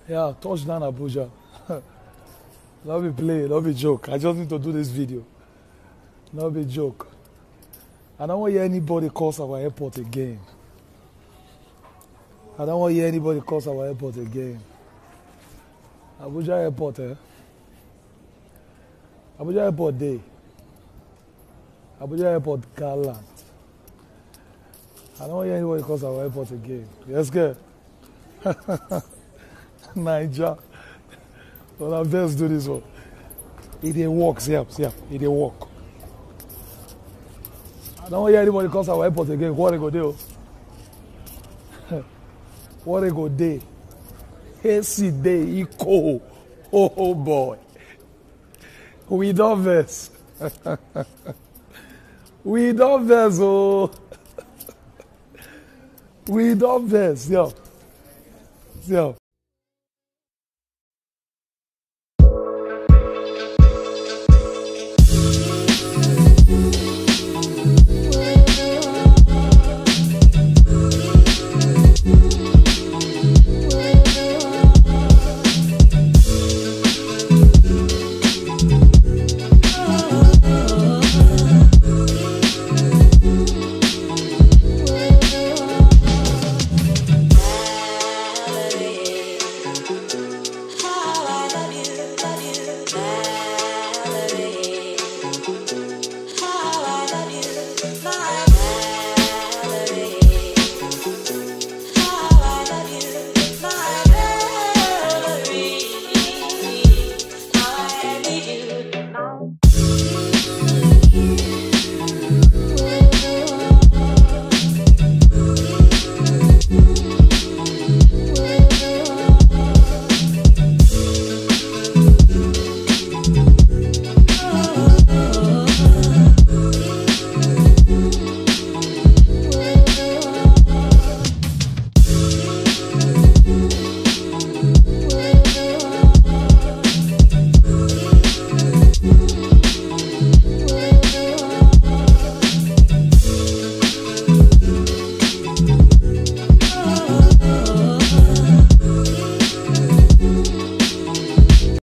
Yeah, touchdown Abuja. Not be play, not be joke. I just need to do this video. Not be joke. I don't want to hear anybody curse our airport again. I don't want to hear anybody curse our airport again. Abuja airport, eh? Abuja airport day. Abuja airport gallant. I don't want to hear anybody curse our airport again. Yes, girl. Niger. Well, I'm best do this one. It works, yeah. It work. I don't want to hear anybody curse our airport again. What they go do? What they go do? AC day, eco. Oh boy. We don't verse. We don't verse, oh. We don't verse, yo.